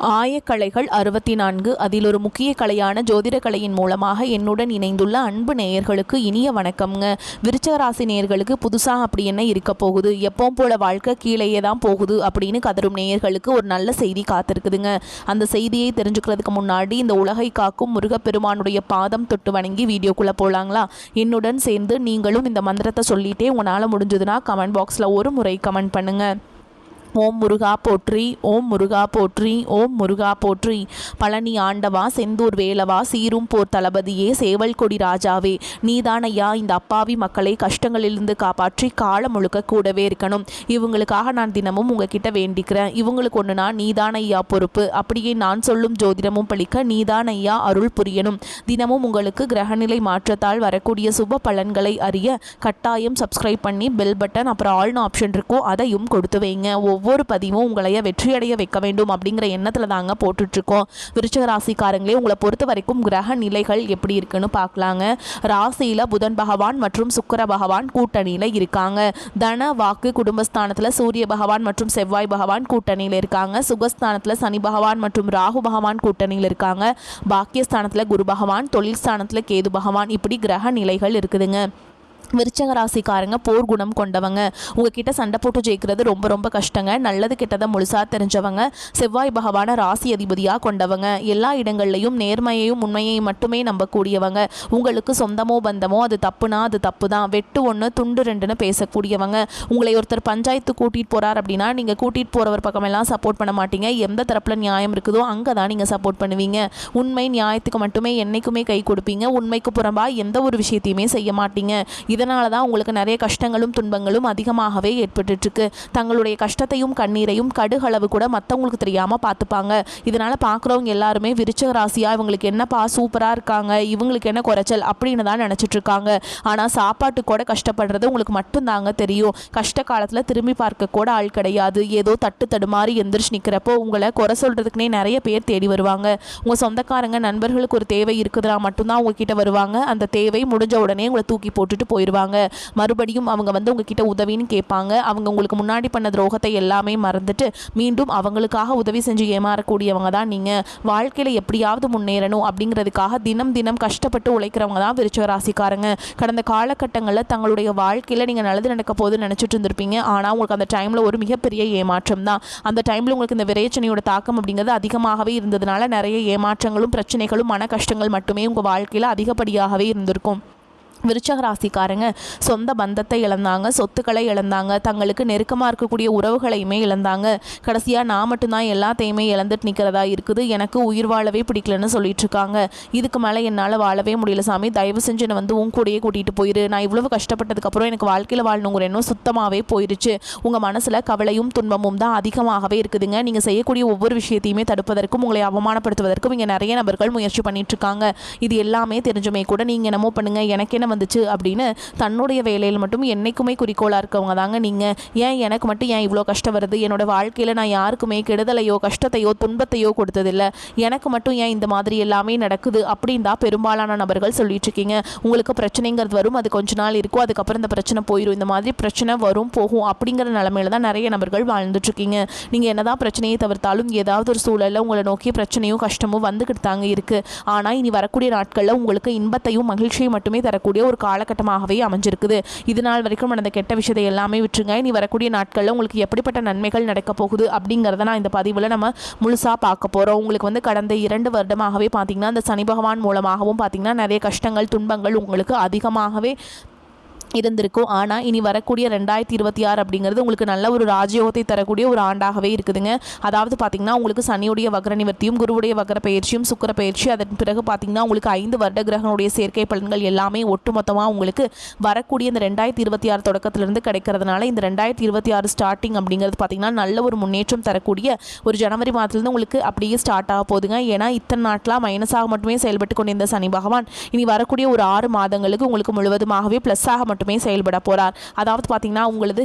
ஆயக்கலைகள் 64 அதில் ஒரு முக்கிய கலையான ஜோதிட கலையின் மூலமாக என்னுடன் இணைந்துள்ள அன்பு நேயர்களுக்கு இனிய வணக்கம்ங்க. விருச்சிக ராசி நேயர்களுக்கு புதுசாக அப்படி என்ன இருக்க போகுது, எப்பவும் போல வாழ்க்கை கீழேயே தான் போகுது அப்படின்னு கதரும் நேயர்களுக்கு ஒரு நல்ல செய்தி காத்திருக்குதுங்க. அந்த செய்தியை தெரிஞ்சுக்கிறதுக்கு முன்னாடி இந்த உலகை காக்கும் முருகப்பெருமானுடைய பாதம் தொட்டு வணங்கி வீடியோக்குள்ளே போகலாங்களா? என்னுடன் சேர்ந்து நீங்களும் இந்த மந்திரத்தை சொல்லிட்டே உங்களால் முடிஞ்சதுன்னா கமெண்ட் பாக்ஸில் ஒரு முறை கமெண்ட் பண்ணுங்கள். ஓம் முருகா போற்றி, ஓம் முருகா போற்றி, ஓம் முருகா போற்றி. பழனி ஆண்டவா, செந்தூர் வேலவா, சீரும் போர் தளபதியே, சேவல் கொடி ராஜாவே, நீதானையா இந்த அப்பாவி மக்களை கஷ்டங்களிலிருந்து காப்பாற்றி காலம் முழுக்க கூடவே இருக்கணும். இவங்களுக்காக நான் தினமும் உங்ககிட்ட வேண்டிக்கிறேன். இவங்களுக்கு ஒன்றுனா நீதானையா பொறுப்பு. அப்படியே நான் சொல்லும் ஜோதிடமும் பழிக்க நீதானையா அருள் புரியணும். தினமும் உங்களுக்கு கிரகநிலை மாற்றத்தால் வரக்கூடிய சுப பலன்களை அறிய கட்டாயம் சப்ஸ்கிரைப் பண்ணி பெல் பட்டன் அப்புறம் ஆல்னு ஆப்ஷன் இருக்கும், அதையும் கொடுத்து வைங்க. ஒவ்வொரு பதிவும் உங்களைய வெற்றியடைய வைக்க வேண்டும் அப்படிங்கிற எண்ணத்தில் தாங்க போட்டுட்ருக்கோம். விருச்சிக ராசிக்காரங்களே, உங்களை பொறுத்த வரைக்கும் கிரக நிலைகள் எப்படி இருக்குன்னு பார்க்கலாங்க. ராசியில் புதன் பகவான் மற்றும் சுக்கிர பகவான் கூட்டணியில் இருக்காங்க. தன வாக்கு குடும்பஸ்தானத்தில் சூரிய பகவான் மற்றும் செவ்வாய் பகவான் கூட்டணியில் இருக்காங்க. சுகஸ்தானத்தில் சனி பகவான் மற்றும் ராகு பகவான் கூட்டணியில் இருக்காங்க. பாக்கியஸ்தானத்தில் குரு பகவான், தொழில் ஸ்தானத்தில் கேது பகவான், இப்படி கிரக நிலைகள் இருக்குதுங்க. விருச்சிக ராசிக்காரங்க போர் குணம் கொண்டவங்க. உங்ககிட்ட சண்டை போட்டு ஜெயிக்கிறது ரொம்ப ரொம்ப கஷ்டங்க. நல்லது கெட்டதை முழுசாக தெரிஞ்சவங்க. செவ்வாய் பகவான ராசி அதிபதியாக கொண்டவங்க. எல்லா இடங்கள்லையும் நேர்மையையும் உண்மையையும் மட்டுமே நம்பக்கூடியவங்க. உங்களுக்கு சொந்தமோ பந்தமோ அது தப்புனா அது தப்பு தான், வெட்டு ஒன்று துண்டு ரெண்டுன்னு பேசக்கூடியவங்க. உங்களை ஒருத்தர் பஞ்சாயத்து கூட்டிகிட்டு போகிறார் அப்படின்னா நீங்கள் கூட்டிகிட்டு போகிறவர் பக்கமெல்லாம் சப்போர்ட் பண்ண மாட்டீங்க. எந்த தரப்பில் நியாயம் இருக்குதோ அங்கே தான் நீங்கள் சப்போர்ட் பண்ணுவீங்க. உண்மை நியாயத்துக்கு மட்டுமே என்றைக்குமே கை கொடுப்பீங்க. உண்மைக்கு புறம்பாக எந்த ஒரு விஷயத்தையுமே செய்ய மாட்டீங்க. இதனால தான் உங்களுக்கு நிறைய கஷ்டங்களும் துன்பங்களும் அதிகமாகவே ஏற்பட்டுருக்கு. தங்களுடைய கஷ்டத்தையும் கண்ணீரையும் கடுகளவு கூட மற்றவங்களுக்கு தெரியாமல் பார்த்துப்பாங்க. இதனால் பார்க்குறவங்க எல்லாருமே விருச்சிக ராசியாக இவங்களுக்கு என்னப்பா சூப்பராக இருக்காங்க, இவங்களுக்கு என்ன குறைச்சல் அப்படின்னு தான் நினச்சிட்ருக்காங்க. ஆனால் சாப்பாட்டு கூட கஷ்டப்படுறது உங்களுக்கு மட்டும்தாங்க தெரியும். கஷ்ட காலத்தில் திரும்பி பார்க்க கூட ஆள் கிடையாது. ஏதோ தட்டு தடுமாறி எந்திரிச்சு நிற்கிறப்போ உங்களை குறை சொல்கிறதுக்குனே நிறைய பேர் தேடி வருவாங்க. உங்கள் சொந்தக்காரங்க நண்பர்களுக்கு ஒரு தேவை இருக்குதுன்னா மட்டும்தான் உங்ககிட்ட வருவாங்க. அந்த தேவை முடிஞ்ச உடனே உங்களை தூக்கி போட்டுட்டு போயிடுவாங்க. மறுபடியும் அவங்க வந்து உங்ககிட்ட உதவின்னு கேட்பாங்க. அவங்க உங்களுக்கு முன்னாடி பண்ண துரோகத்தை எல்லாமே மறந்துட்டு மீண்டும் அவங்களுக்காக உதவி செஞ்சு ஏமாறக்கூடியவங்க தான் நீங்கள். வாழ்க்கையில் எப்படியாவது முன்னேறணும் அப்படிங்கிறதுக்காக தினம் தினம் கஷ்டப்பட்டு உழைக்கிறவங்க தான் விருச்சிக ராசிக்காரங்க. கடந்த காலகட்டங்களில் தங்களுடைய வாழ்க்கையில் நீங்கள் நல்லது நடக்க போகுதுன்னு நினச்சிட்டு இருந்திருப்பீங்க. ஆனால் உங்களுக்கு அந்த டைமில் ஒரு மிகப்பெரிய ஏமாற்றம் தான். அந்த டைமில் உங்களுக்கு இந்த விரைச்சனையோட தாக்கம் அப்படிங்கிறது அதிகமாகவே இருந்ததுனால நிறைய ஏமாற்றங்களும் பிரச்சனைகளும் மன கஷ்டங்கள் மட்டுமே உங்கள் வாழ்க்கையில் அதிகப்படியாகவே இருந்திருக்கும். விருச்சிக ராசிக்காரங்க சொந்த பந்தத்தை இழந்தாங்க, சொத்துக்களை இழந்தாங்க, தங்களுக்கு நெருக்கமாக இருக்கக்கூடிய உறவுகளையுமே இழந்தாங்க. கடைசியாக நான் மட்டும்தான் எல்லாத்தையுமே இழந்துட்டு நிற்கிறதா இருக்குது, எனக்கு உயிர் வாழவே பிடிக்கலன்னு சொல்லிட்டு இருக்காங்க. இதுக்கு மேலே என்னால் வாழவே முடியல சாமி, தயவு செஞ்சு என்னை வந்து உன் கூடயே கூட்டிகிட்டு போயிரு. நான் இவ்வளவு கஷ்டப்பட்டதுக்கப்புறம் எனக்கு வாழ்க்கையில் வாழணுங்கிற எண்ணம் சுத்தமாகவே போயிடுச்சு. உங்கள் மனசில் கவலையும் துன்பமும் தான் அதிகமாகவே இருக்குதுங்க. நீங்கள் செய்யக்கூடிய ஒவ்வொரு விஷயத்தையுமே தடுப்பதற்கும் உங்களை அவமானப்படுத்துவதற்கும் இங்கே நிறைய நபர்கள் முயற்சி பண்ணிட்டு இருக்காங்க. இது எல்லாமே தெரிஞ்சுமே கூட நீங்கள் என்னமோ பண்ணுங்க, எனக்கு என்ன வந்துச்சு அப்படின்னு தன்னுடைய வேலையில் மட்டும் என்னைக்குமே குறிக்கோளாக இருக்கவங்க தாங்க நீங்கள். ஏன் எனக்கு மட்டும் ஏன் இவ்வளோ கஷ்டம் வருது, என்னோட வாழ்க்கையில் நான் யாருக்குமே கெடுதலையோ கஷ்டத்தையோ துன்பத்தையோ கொடுத்ததில்லை, எனக்கு மட்டும் ஏன் இந்த மாதிரி எல்லாமே நடக்குது அப்படின்னு தான் பெரும்பாலான நபர்கள் சொல்லிட்டு இருக்கீங்க. உங்களுக்கு பிரச்சனைங்கிறது வரும், அது கொஞ்ச நாள் இருக்கும், அதுக்கப்புறம் இந்த பிரச்சனை போயிடும். இந்த மாதிரி பிரச்சனை வரும் போகும் அப்படிங்கிற நிலைமையில தான் நிறைய நபர்கள் வாழ்ந்துட்டு இருக்கீங்க. நீங்கள் என்னதான் பிரச்சனையை தவிர்த்தாலும் ஏதாவது ஒரு சூழலில் உங்களை நோக்கி பிரச்சனையும் கஷ்டமும் வந்துக்கிட்டு தாங்க இருக்குது. ஆனால் இனி வரக்கூடிய நாட்களில் உங்களுக்கு இன்பத்தையும் மகிழ்ச்சியும் மட்டுமே தரக்கூடிய ஒரு காலகட்டமாகவே அமைஞ்சிருக்குது. இது நாள் வரைக்கும் நடந்த கெட்ட விஷயத்தை எல்லாமே விட்டுருங்க. இனி வரக்கூடிய நாட்களில் உங்களுக்கு எப்படிப்பட்ட நன்மைகள் நடக்க போகுது அப்படிங்கிறத நான் இந்த பதிவில் நம்ம முழுசாக பார்க்க போகிறோம். உங்களுக்கு வந்து கடந்த 2 வருடமாகவே பார்த்தீங்கன்னா இந்த சனி பகவான் மூலமாகவும் பார்த்தீங்கன்னா நிறைய கஷ்டங்கள் துன்பங்கள் உங்களுக்கு அதிகமாகவே இருந்திருக்கும். ஆனால் இனி வரக்கூடிய 2026 அப்படிங்கிறது உங்களுக்கு நல்ல ஒரு ராஜயோகத்தை தரக்கூடிய ஒரு ஆண்டாகவே இருக்குதுங்க. அதாவது பார்த்திங்கன்னா உங்களுக்கு சனியுடைய வக்ர நிவர்த்தியும் குருவுடைய வக்ர பயிற்சியும் சுக்கிர பயிற்சி, அதன் பிறகு பார்த்திங்கன்னா உங்களுக்கு 5 வருட கிரகங்களுடைய சேர்க்கை பலன்கள் எல்லாமே ஒட்டுமொத்தமாக உங்களுக்கு வரக்கூடிய இந்த 2026 தொடக்கத்திலிருந்து கிடைக்கிறதுனால இந்த 2026 ஸ்டார்டிங் அப்படிங்கிறது பார்த்திங்கன்னா நல்ல ஒரு முன்னேற்றம் தரக்கூடிய ஒரு ஜனவரி மாதத்துலேருந்து உங்களுக்கு அப்படியே ஸ்டார்ட் ஆக போகுதுங்க. ஏன்னா இத்தனை நாட்களாக மைனஸாக மட்டுமே செயல்பட்டு கொண்டிருந்த சனி பகவான் இனி வரக்கூடிய ஒரு 6 மாதங்களுக்கு உங்களுக்கு முழுவதுமாகவே ப்ளஸ்ஸாக மட்டுமே செயல்பட போகிறார். அதாவது பார்த்தீங்கன்னா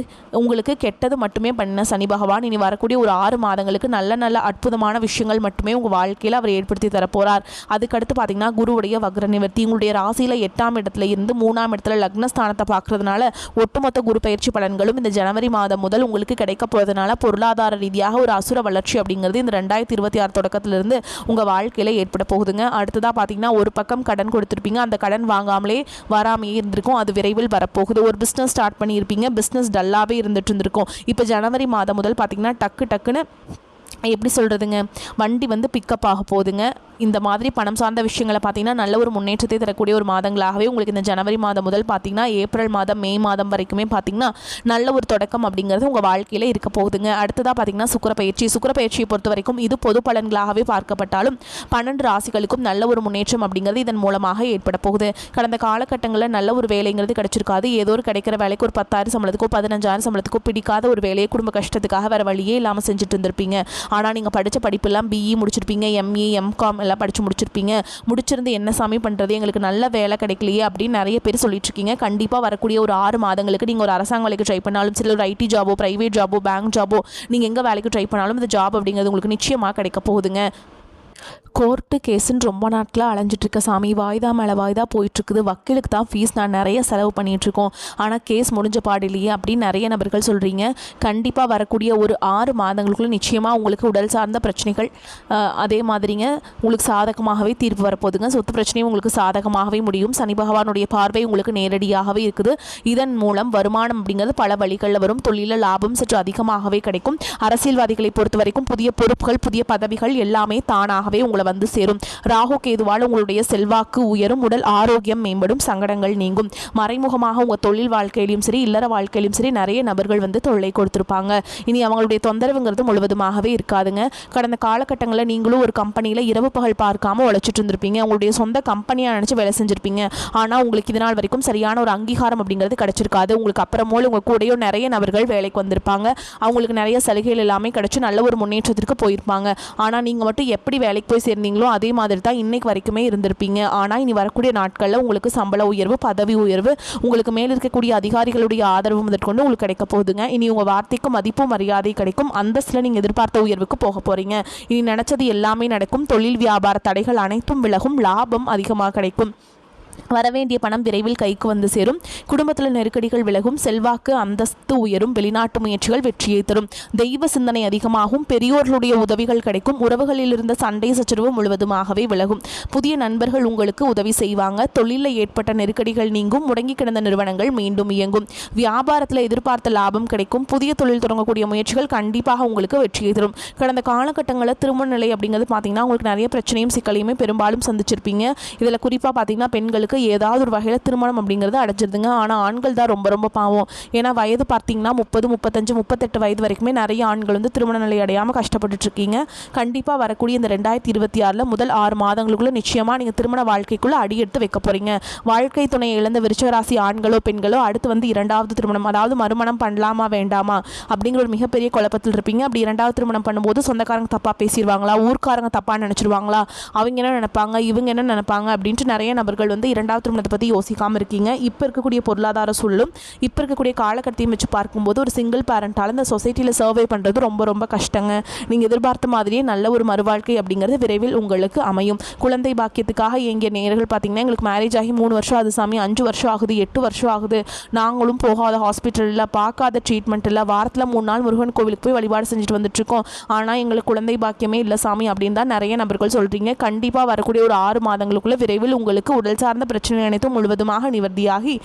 உங்களுக்கு கெட்டது மட்டுமே பண்ண சனி பகவான் இனி வரக்கூடிய ஒரு 6 மாதங்களுக்கு நல்ல நல்ல அற்புதமான விஷயங்கள் மட்டுமே உங்கள் வாழ்க்கையில் அவர் ஏற்படுத்தி தரப்போகிறார். அதுக்கடுத்து பார்த்தீங்கன்னா குருவுடைய வக்ர நிவர்த்தி உங்களுடைய ராசியில் 8ஆம் இடத்துல இருந்து 3ஆம் இடத்துல லக்னஸ்தானத்தை பார்க்கறதுனால ஒட்டுமொத்த குரு பயிற்சி பலன்களும் இந்த ஜனவரி மாதம் முதல் உங்களுக்கு கிடைக்க போகிறதுனால பொருளாதார ரீதியாக ஒரு அசுர வளர்ச்சி அப்படிங்கிறது இந்த 2026 தொடக்கத்திலிருந்து உங்கள் வாழ்க்கையில் ஏற்பட போகுதுங்க. அடுத்ததாக பார்த்தீங்கன்னா ஒரு பக்கம் கடன் கொடுத்துருப்பீங்க, அந்த கடன் வாங்காமலே வராமையே இருந்திருக்கும், அது விரைவில் வரப்போகுது. ஒரு பிஸ்னஸ் ஸ்டார்ட் பண்ணியிருப்பீங்க, பிஸ்னஸ் டல்லாகவே இருந்துட்டு இருந்திருக்கும். இப்போ ஜனவரி மாதம் முதல் பார்த்தீங்கன்னா டக்குன்னு எப்படி சொல்கிறதுங்க, வண்டி வந்து பிக்கப் ஆக போகுதுங்க. இந்த மாதிரி பணம் சார்ந்த விஷயங்களை பார்த்தீங்கன்னா நல்ல ஒரு முன்னேற்றத்தை தரக்கூடிய ஒரு மாதங்களாகவே உங்களுக்கு இந்த ஜனவரி மாதம் முதல் பார்த்தீங்கன்னா ஏப்ரல் மாதம் மே மாதம் வரைக்குமே பார்த்தீங்கன்னா நல்ல ஒரு தொடக்கம் அப்படிங்கிறது உங்கள் வாழ்க்கையில் இருக்க போகுதுங்க. அடுத்ததாக பார்த்தீங்கன்னா சுக்கிரப்பயிற்சியை பொறுத்த வரைக்கும் இது பொது பலன்களாகவே பார்க்கப்பட்டாலும் 12 ராசிகளுக்கும் நல்ல ஒரு முன்னேற்றம் அப்படிங்கிறது இதன் மூலமாக ஏற்பட போகுது. கடந்த காலகட்டங்களில் நல்ல ஒரு வேலைங்கிறது கிடைச்சிருக்காது. ஏதோ ஒரு கிடைக்கிற வேலைக்கு ஒரு 10,000 சம்பளத்துக்கோ 15,000 சம்பளத்துக்கோ பிடிக்காத ஒரு வேலையை குடும்ப கஷ்டத்துக்காக வேறு வழியே இல்லாமல் செஞ்சுட்டு இருந்திருப்பீங்க. ஆனால் நீங்கள் படித்த படிப்பெல்லாம் பிஇ முடிச்சிருப்பீங்க, எம்இ எம்காம் எல்லாம் படித்து முடிச்சிருந்து என்ன சாமி பண்ணுறது, எங்களுக்கு நல்ல வேலை கிடைக்கலையே அப்படின்னு நிறைய பேர் சொல்லிட்டு இருக்கீங்க. கண்டிப்பாக வரக்கூடிய ஒரு 6 மாதங்களுக்கு நீங்கள் ஒரு அரசாங்க வேலைக்கு ட்ரை பண்ணாலும் சரி, ஒரு ஐடி ஜாபோ பிரைவேட் ஜாபோ பேங்க் ஜாபோ நீங்கள் எங்கே வேலைக்கு ட்ரை பண்ணாலும் இந்த ஜாப் அப்படிங்கிறது உங்களுக்கு நிச்சயமாக கிடைக்க போகுதுங்க. கோர்ட்டு கேஸுன்னு ரொம்ப நாட்களாக அலைஞ்சிட்ருக்க சாமி, வாய்தா மேலே வாய்தா போயிட்டுருக்குது, வக்கீலுக்கு தான் ஃபீஸ் நான் நிறைய செலவு பண்ணிகிட்ருக்கோம், ஆனால் கேஸ் முடிஞ்ச பாடில்லையே அப்படின்னு நிறைய நபர்கள் சொல்கிறீங்க. கண்டிப்பாக வரக்கூடிய ஒரு 6 மாதங்களுக்குள்ள நிச்சயமாக உங்களுக்கு உடல் சார்ந்த பிரச்சனைகள் அதே மாதிரிங்க உங்களுக்கு சாதகமாகவே தீர்ப்பு வரப்போகுதுங்க. சொத்து பிரச்சனையும் உங்களுக்கு சாதகமாகவே முடியும். சனி பகவானுடைய பார்வை உங்களுக்கு நேரடியாகவே இருக்குது. இதன் மூலம் வருமானம் அப்படிங்கிறது பல வழிகளில் வரும். தொழில லாபம் சற்று அதிகமாகவே கிடைக்கும். அரசியல்வாதிகளை பொறுத்த வரைக்கும் புதிய பொறுப்புகள் புதிய பதவிகள் எல்லாமே தானாகவே உங்களை வந்து சேரும். ராகு கேதுவால் உங்களுடைய செல்வாக்கு உயரும், உடல் ஆரோக்கியம் மேம்படும், சங்கடங்கள் நீங்கும். மறைமுகமாக உங்கள் தொழில் வாழ்க்கையிலும் சரி இல்லற வாழ்க்கையிலும் சரி நிறைய நபர்கள் வந்து தொல்லை கொடுத்துருப்பாங்க. இனி அவங்களுடைய தொந்தரவுங்கிறது முழுவதுமாகவே இருக்காதுங்க. கடந்த காலகட்டங்களில் நீங்களும் ஒரு கம்பெனியில் இரவு பகல் பார்க்காம உழைச்சிட்டு இருந்திருப்பீங்க. உங்களுடைய சொந்த கம்பெனியாக நினச்சி வேலை செஞ்சுருப்பீங்க. ஆனால் உங்களுக்கு இதனால் வரைக்கும் சரியான ஒரு அங்கீகாரம் அப்படிங்கிறது கிடைச்சிருக்காது. உங்களுக்கு அப்புறமோல உங்கள் கூடயோ நிறைய நபர்கள் வேலைக்கு வந்திருப்பாங்க. அவங்களுக்கு நிறைய சலுகைகள் எல்லாமே கிடைச்சி நல்ல ஒரு முன்னேற்றத்திற்கு போயிருப்பாங்க. ஆனால் நீங்கள் மட்டும் எப்படி வேலைக்கு போய் சேர்ந்தீங்களோ அதே மாதிரி தான் இன்னைக்கு வரைக்குமே இருந்திருப்பீங்க. ஆனால் இனி வரக்கூடிய நாட்களில் உங்களுக்கு சம்பள உயர்வு பதவி உயர்வு உங்களுக்கு மேல் இருக்கக்கூடிய அதிகாரிகளுடைய ஆதரவு முதற்கொண்டு உங்களுக்கு கிடைக்க போகுதுங்க. இனி உங்கள் வார்த்தைக்கு மதிப்பு மரியாதை கிடைக்கும். அந்தஸ்தில் நீங்கள் எதிர்பார்த்த உயர்வுக்கு போக போகிறீங்க. இனி நினச்சது எல்லாமே நடக்கும். தொழில் வியாபார தடைகள் அனைத்தும் விலகும். லாபம் அதிகமாக கிடைக்கும். வரவேண்டிய பணம் விரைவில் கைக்கு வந்து சேரும். குடும்பத்தில் நெருக்கடிகள் விலகும். செல்வாக்கு அந்தஸ்து உயரும். வெளிநாட்டு முயற்சிகள் வெற்றியை தரும். தெய்வ சிந்தனை அதிகமாகும். பெரியோர்களுடைய உதவிகள் கிடைக்கும். உறவுகளில் இருந்த சண்டை சச்சரவு முழுவதுமாகவே விலகும். புதிய நண்பர்கள் உங்களுக்கு உதவி செய்வாங்க. தொழிலில் ஏற்பட்ட நெருக்கடிகள் நீங்கும். முடங்கி கிடந்த நிறுவனங்கள் மீண்டும் இயங்கும். வியாபாரத்தில் எதிர்பார்த்த லாபம் கிடைக்கும். புதிய தொழில் தொடங்கக்கூடிய முயற்சிகள் கண்டிப்பாக உங்களுக்கு வெற்றியை தரும். கடந்த காலகட்டங்களில் திருமண நிலை அப்படிங்கிறது பார்த்தீங்கன்னா உங்களுக்கு நிறைய பிரச்சனையும் சிக்கலையுமே பெரும்பாலும் சந்திச்சிருப்பீங்க. இதில் குறிப்பாக பார்த்தீங்கன்னா பெண்களுக்கு ஏதாவது ஒரு வகையில் திருமணம் அப்படிங்கிறது அடைஞ்சிருதுங்க. ஆனால் ஆண்கள் தான் ரொம்ப ரொம்ப பாவம். ஏன்னா வயது பார்த்தீங்கன்னா 30 35 38 வயது வரைக்குமே நிறைய ஆண்கள் வந்து திருமண நிலை அடையாமல் கஷ்டப்பட்டுட்டு இருக்கீங்க. கண்டிப்பாக வரக்கூடிய இந்த 2026 முதல் 6 மாதங்களுக்குள்ள நிச்சயமாக நீங்கள் திருமண வாழ்க்கைக்குள்ளே அடி எடுத்து வைக்க போகிறீங்க. வாழ்க்கை துணையை இழந்த விருச்சிகராசி ஆண்களோ பெண்களோ அடுத்து வந்து 2வது திருமணம் அதாவது மறுமணம் பண்ணலாமா வேண்டாமா அப்படிங்கிற ஒரு மிகப்பெரிய குழப்பத்தில் இருப்பீங்க. அப்படி 2வது திருமணம் பண்ணும்போது சொந்தக்காரங்க தப்பாக பேசிடுவாங்களா, ஊர்க்காரங்க தப்பாக நினச்சிடுவாங்களா, அவங்க என்ன நினைப்பாங்க இவங்க என்ன நினைப்பாங்க அப்படின்ட்டு நிறைய நபர்கள் வந்து 2வது திருமணத்தை பற்றி யோசிக்காமல் இருக்கீங்க. இப்போ இருக்கக்கூடிய பொருளாதார சூழலும் இப்போ இருக்கக்கூடிய காலகட்டத்தையும் வச்சு பார்க்கும்போது ஒரு சிங்கிள் பேரண்டால் இந்த சொசைட்டியில் சர்வே பண்ணுறது ரொம்ப ரொம்ப கஷ்டங்க. நீங்கள் எதிர்பார்த்த மாதிரியே நல்ல ஒரு மறுவாழ்க்கை அப்படிங்கிறது விரைவில் உங்களுக்கு அமையும். குழந்தை பாக்கியத்துக்காக எங்கிய நேயர்கள் பார்த்தீங்கன்னா எங்களுக்கு மேரேஜ் ஆகி 3 வருஷம் ஆகுது சாமி, 5 வருஷம் ஆகுது, 8 வருஷம் ஆகுது, நாங்களும் போகாத ஹாஸ்பிட்டல் இல்லை, பார்க்காத ட்ரீட்மெண்ட் இல்லை, வாரத்தில் 3 நாள் முருகன் கோவிலுக்கு போய் வழிபாடு செஞ்சுட்டு வந்துட்டுருக்கோம், ஆனால் எங்களுக்கு குழந்தை பாக்கியமே இல்லை சாமி அப்படின்னு தான் நிறைய நபர்கள் சொல்கிறீங்க. கண்டிப்பாக வரக்கூடிய ஒரு 6 மாதங்களுக்குள்ள விரைவில் உங்களுக்கு உடல் சார்ந்த பிரச்சனை அனைத்தும் முழுவதுமாக நிவர்த்தியாகி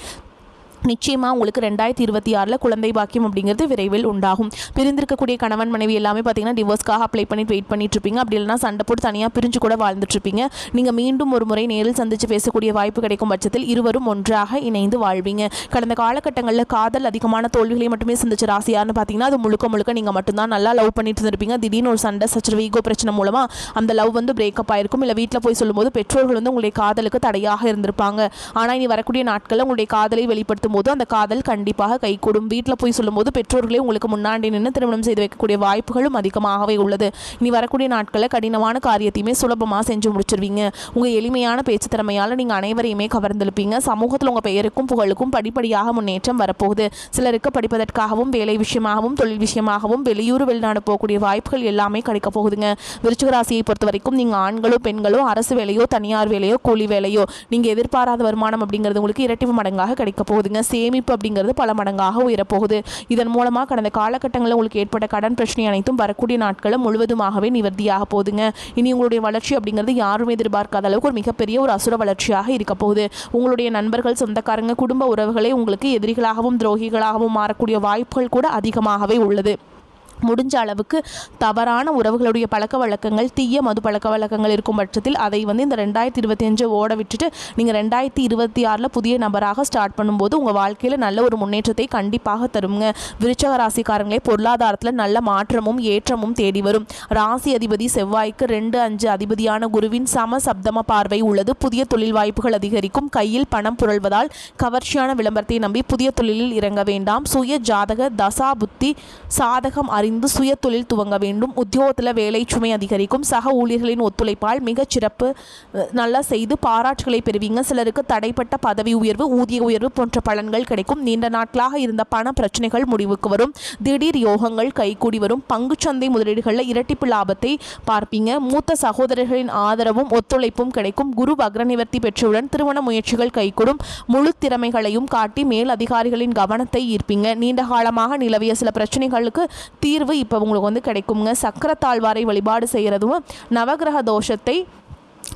நிச்சயமாக உங்களுக்கு 2026 குழந்தை பாக்கியம் அப்படிங்கிறது விரைவில் உண்டாகும். பிரிந்திருக்கக்கூடிய கணவன் மனைவி எல்லாமே பார்த்தீங்கன்னா டிவோர்ஸ்க்காக அப்ளை பண்ணிட்டு வெயிட் பண்ணிட்டு இருப்பீங்க. அப்படி இல்லைனா சண்டை போட்டு தனியாக பிரிஞ்சு கூட வாழ்ந்துட்டு இருப்பீங்க. நீங்கள் மீண்டும் ஒரு முறை நேரில் சந்தித்து பேசக்கூடிய வாய்ப்பு கிடைக்கும் பட்சத்தில் இருவரும் ஒன்றாக இணைந்து வாழ்வீங்க. கடந்த காலகட்டங்களில் காதல் அதிகமான தோல்விகளை மட்டுமே சந்திச்ச ராசியார்னு பார்த்தீங்கன்னா அது முழுக்க முழுக்க நீங்கள் மட்டும்தான் நல்லா லவ் பண்ணிட்டு இருந்திருப்பீங்க. திடீர்னு ஒரு சண்டை சச்சரவு ஈகோ பிரச்சனை மூலமாக அந்த லவ் வந்து பிரேக்கப் ஆயிருக்கும். இல்லை வீட்டில் போய் சொல்லும்போது பெற்றோர்கள் வந்து உங்களுடைய காதலுக்கு தடையாக இருந்திருப்பாங்க. ஆனால் இனி வரக்கூடிய நாட்களில் உங்களுடைய காதலை வெளிப்படுத்தும் காட்டும் போது அந்த காதல் கண்டிப்பாக கைகூடும். வீட்டில் போய் சொல்லும்போது பெற்றோர்களே உங்களுக்கு முன்னாடி நின்று திருமணம் செய்து வைக்கக்கூடிய வாய்ப்புகளும் அதிகமாகவே உள்ளது. இனி வரக்கூடிய நாட்களில் கடினமான காரியத்தையுமே சுலபமாக செஞ்சு முடிச்சிருவீங்க. உங்கள் எளிமையான பேச்சு திறமையால் நீங்கள் அனைவரையுமே கவர்ந்தெழுப்பீங்க. சமூகத்தில் உங்கள் பெயருக்கும் புகழுக்கும் படிப்படியாக முன்னேற்றம் வரப்போகுது. சிலருக்கு படிப்பதற்காகவும் வேலை விஷயமாகவும் தொழில் விஷயமாகவும் வெளியூர் வெளிநாடு போகக்கூடிய வாய்ப்புகள் எல்லாமே கிடைக்க போகுதுங்க. விருச்சிக ராசியை பொறுத்த வரைக்கும் நீங்கள் ஆண்களோ பெண்களோ அரசு வேலையோ தனியார் வேலையோ கூலி வேலையோ நீங்கள் எதிர்பாராத வருமானம் அப்படிங்கிறது உங்களுக்கு இரட்டிப்பு மடங்காக கிடைக்க போகுதுங்க. சேமிப்பு அப்படிங்கிறது பல மடங்காக உயரப்போகுது. இதன் மூலமாக கடந்த காலகட்டங்களில் உங்களுக்கு ஏற்பட்ட கடன் பிரச்சனை அனைத்தும் வரக்கூடிய நாட்களில் முழுவதுமாகவே நிவர்த்தியாக போகுதுங்க. இனி உங்களுடைய வளர்ச்சி அப்படிங்கிறது யாரும் எதிர்பார்க்காத அளவுக்கு ஒரு மிகப்பெரிய ஒரு அசுர வளர்ச்சியாக இருக்க போகுது. உங்களுடைய நண்பர்கள் சொந்தக்காரங்க குடும்ப உறவுகளே உங்களுக்கு எதிரிகளாகவும் துரோகிகளாகவும் மாறக்கூடிய வாய்ப்புகள் கூட அதிகமாகவே உள்ளது. முடிஞ்ச அளவுக்கு தவறான உறவுகளுடைய பழக்க வழக்கங்கள் தீய மது பழக்க வழக்கங்கள் இருக்கும் பட்சத்தில் அதை வந்து இந்த 2025 ஓட விட்டுட்டு நீங்கள் 2026 புதிய நபராக ஸ்டார்ட் பண்ணும்போது உங்கள் வாழ்க்கையில் நல்ல ஒரு முன்னேற்றத்தை கண்டிப்பாக தருங்க. விருச்சிக ராசிக்காரங்களே பொருளாதாரத்தில் நல்ல மாற்றமும் ஏற்றமும் தேடி வரும். ராசி அதிபதி செவ்வாய்க்கு 2-5 அதிபதியான குருவின் சம சப்தம பார்வை உள்ளது. புதிய தொழில் வாய்ப்புகள் அதிகரிக்கும். கையில் பணம் புரள்வதால் கவர்ச்சியான விளம்பரத்தை நம்பி புதிய தொழிலில் இறங்க வேண்டாம். சுய ஜாதக தசா புத்தி சாதகம் சுய தொழில் துவங்க வேண்டும். உத்தியோகத்தில் வேலை சுமை அதிகரிக்கும். சக ஊழியர்களின் ஒத்துழைப்பால் மிகச் சிறப்பு நல்லா செய்து பாராட்டுகளை பெறுவீங்க. சிலருக்கு தடைப்பட்ட பதவி உயர்வு ஊதிய உயர்வு போன்ற பலன்கள் கிடைக்கும். நீண்ட நாட்களாக இருந்த பண பிரச்சனைகள் முடிவுக்கு வரும். திடீர் யோகங்கள் கைகூடி வரும். பங்குச்சந்தை முதலீடுகளில் இரட்டிப்பு லாபத்தை பார்ப்பீங்க. மூத்த சகோதரர்களின் ஆதரவும் ஒத்துழைப்பும் கிடைக்கும். குரு வக்ரநிவர்த்தி பெற்றவுடன் திருமண முயற்சிகள் கைகூடும். முழு திறமைகளையும் காட்டி மேல் அதிகாரிகளின் கவனத்தை ஈர்ப்பீங்க. நீண்ட காலமாக நிலவிய சில பிரச்சனைகளுக்கு தீர்வு இப்போ உங்களுக்கு வந்து கிடைக்குங்க. சக்கரத்தாழ்வாரை வழிபாடு செய்கிறதும் நவகிரக தோஷத்தை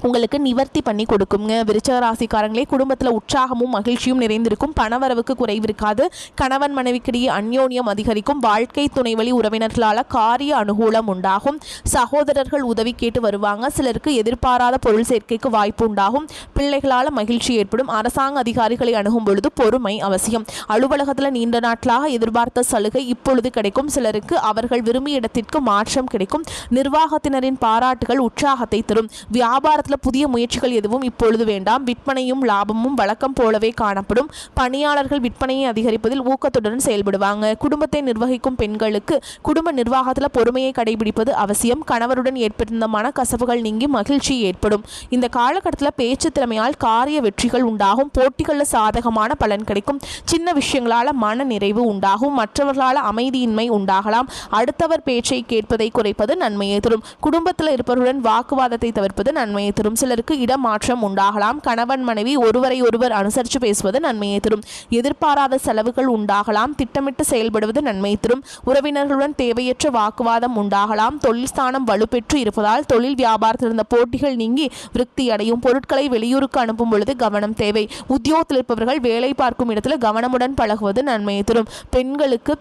உங்களுக்கு நிவர்த்தி பண்ணி கொடுக்குங்க. விருச்சிக ராசிக்காரங்களே குடும்பத்தில் உற்சாகமும் மகிழ்ச்சியும் நிறைந்திருக்கும். பணவரவுக்கு குறைவு இருக்காது. கணவன் மனைவிக்கிடையே அந்யோன்யம் அதிகரிக்கும். வாழ்க்கை துணை வழி உறவினர்களால் காரிய அனுகூலம் உண்டாகும். சகோதரர்கள் உதவி கேட்டு வருவாங்க. சிலருக்கு எதிர்பாராத பொருள் சேர்க்கைக்கு வாய்ப்பு உண்டாகும். பிள்ளைகளால் மகிழ்ச்சி ஏற்படும். அரசாங்க அதிகாரிகளை அணுகும் பொழுது பொறுமை அவசியம். அலுவலகத்தில் நீண்ட நாட்களாக எதிர்பார்த்த சலுகை இப்பொழுது கிடைக்கும். சிலருக்கு அவர்கள் விரும்பிய இடத்திற்கு மாற்றம் கிடைக்கும். நிர்வாகத்தினரின் பாராட்டுகள் உற்சாகத்தை தரும். வியாபாரத்தில் புதிய முயற்சிகள் எதுவும் இப்பொழுது வேண்டாம். விற்பனையும் லாபமும் வழக்கம் போலவே காணப்படும். பணியாளர்கள் விற்பனையை அதிகரிப்பதில் ஊக்கத்துடன் செயல்படுவாங்க. குடும்பத்தை நிர்வகிக்கும் பெண்களுக்கு குடும்ப நிர்வாகத்தில் பொறுமையை கடைபிடிப்பது அவசியம். கணவருடன் ஏற்பட்டிருந்த மனக்கசவுகள் நீங்கி மகிழ்ச்சி ஏற்படும். இந்த காலகட்டத்தில் பேச்சு திறமையால் காரிய வெற்றிகள் உண்டாகும். போட்டிகளில் சாதகமான பலன் கிடைக்கும். சின்ன விஷயங்களால் மன நிறைவு உண்டாகும். மற்றவர்களால் அமைதியின்மை உண்டாகலாம். அடுத்தவர் பேச்சை கேட்பதை குறைப்பது நன்மையை தரும். குடும்பத்தில் இருப்பவருடன் வாக்குவாதத்தை தவிர்ப்பது நன்மையை தரும். சிலருக்கு இடமாற்றம் உண்டாகலாம். கணவன் மனைவி ஒருவரை ஒருவர் அனுசரித்து பேசுவது நன்மையை தரும். எதிர்பாராத செலவுகள் உண்டாகலாம். திட்டமிட்டு செயல்படுவது நன்மை தரும். உறவினர்களுடன் தேவையற்ற வாக்குவாதம் உண்டாகலாம். தொழில் ஸ்தானம் வலுப்பெற்று இருப்பதால் தொழில் வியாபாரத்தில் இருந்த போட்டிகள் நீங்கி விருத்தி அடையும். பொருட்களை வெளியூருக்கு அனுப்பும் பொழுது கவனம் தேவை. உத்தியோகத்தில் இருப்பவர்கள் வேலை பார்க்கும் இடத்தில் கவனமுடன் பழகுவது நன்மையை தரும். பெண்களுக்கு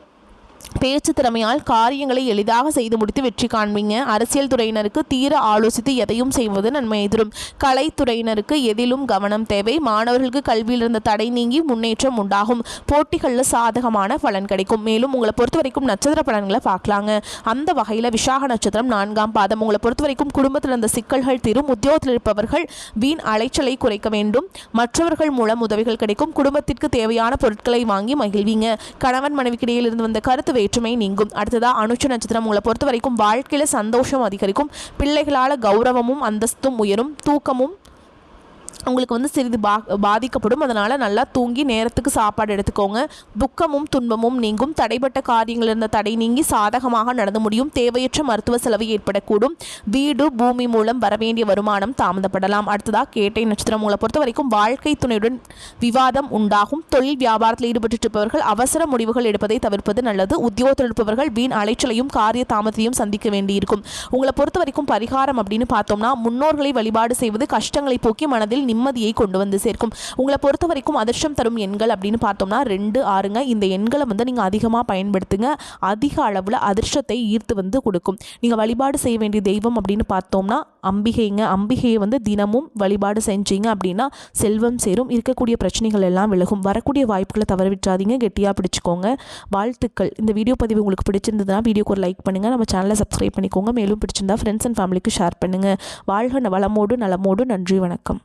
பேச்சு திறமையால் காரியங்களை எளிதாக செய்து முடித்து வெற்றி காண்பீங்க. அரசியல் துறையினருக்கு தீர ஆலோசித்து எதையும் செய்வது நன்மையை தரும். கலைத்துறையினருக்கு எதிலும் கவனம் தேவை. மாணவர்களுக்கு கல்வியில் இருந்த தடை நீங்கி முன்னேற்றம் உண்டாகும். போட்டிகளில் சாதகமான பலன் கிடைக்கும். மேலும் உங்களை பொறுத்த வரைக்கும் நட்சத்திர பலன்களை பார்க்கலாங்க. அந்த வகையில் விசாக நட்சத்திரம் 4ஆம் பாதம். உங்களை பொறுத்த வரைக்கும் குடும்பத்தில் இருந்த சிக்கல்கள் தீரும். உத்தியோகத்தில் இருப்பவர்கள் வீண் அலைச்சலை குறைக்க வேண்டும். மற்றவர்கள் மூலம் உதவிகள் கிடைக்கும். குடும்பத்திற்கு தேவையான பொருட்களை வாங்கி மகிழ்வீங்க. கணவன் மனைவிக்கிடையில் இருந்து வந்த கருத்து வேற்றுமை நீங்கும். அடுத்ததா அனுஷ நட்சத்திரம். உங்களை பொறுத்த வரைக்கும் வாழ்க்கையில சந்தோஷம் அதிகரிக்கும். பிள்ளைகளால கௌரவமும் அந்தஸ்தும் உயரும். தூக்கமும் உங்களுக்கு வந்து சிறிது பாதிக்கப்படும். அதனால் நல்லா தூங்கி நேரத்துக்கு சாப்பாடு எடுத்துக்கோங்க. துக்கமும் துன்பமும் நீங்கும். தடைப்பட்ட காரியங்கள் இருந்த தடை நீங்கி சாதகமாக நடந்து முடியும். தேவையற்ற மருத்துவ செலவு ஏற்படக்கூடும். வீடு பூமி மூலம் வரவேண்டிய வருமானம் தாமதப்படலாம். அடுத்ததாக கேட்டை நட்சத்திரம். உங்களை பொறுத்த வரைக்கும் வாழ்க்கை துணையுடன் விவாதம் உண்டாகும். தொழில் வியாபாரத்தில் ஈடுபட்டு இருப்பவர்கள் அவசர முடிவுகள் எடுப்பதை தவிர்ப்பது நல்லது. உத்தியோகத்தில் இருப்பவர்கள் வீண் அலைச்சலையும் காரிய தாமதத்தையும் சந்திக்க வேண்டியிருக்கும். உங்களை பொறுத்த வரைக்கும் பரிகாரம் அப்படின்னு பார்த்தோம்னா முன்னோர்களை வழிபாடு செய்வது கஷ்டங்களை போக்கி மனதில் நிம்மதியை கொண்டு வந்து சேர்க்கும். உங்களை பொறுத்த வரைக்கும் அதிர்ஷ்டம் தரும் எண்கள் அப்படின்னு பார்த்தோம்னா 2, 6ங்க. இந்த எண்களை வந்து நீங்கள் அதிகமாக பயன்படுத்துங்க. அதிக அளவில் அதிர்ஷ்டத்தை ஈர்த்து வந்து கொடுக்கும். நீங்கள் வழிபாடு செய்ய வேண்டிய தெய்வம் அப்படின்னு பார்த்தோம்னா அம்பிகைங்க. அம்பிகையை வந்து தினமும் வழிபாடு செஞ்சீங்க அப்படின்னா செல்வம் சேரும். இருக்கக்கூடிய பிரச்சனைகள் எல்லாம் விலகும். வரக்கூடிய வாய்ப்புகளை தவற விட்டுறாதீங்க. கெட்டியாக பிடிச்சிக்கோங்க. வாழ்த்துக்கள். இந்த வீடியோ பதிவு உங்களுக்கு பிடிச்சிருந்ததுன்னா வீடியோக்கு ஒரு லைக் பண்ணுங்கள். நம்ம சேனலை சப்ஸ்கிரைப் பண்ணிக்கோங்க. மேலும் பிடிச்சிருந்தா ஃப்ரெண்ட்ஸ் அண்ட் ஃபேமிலிக்கு ஷேர் பண்ணுங்கள். வாழ்க வளமோடு நலமோடு. நன்றி, வணக்கம்.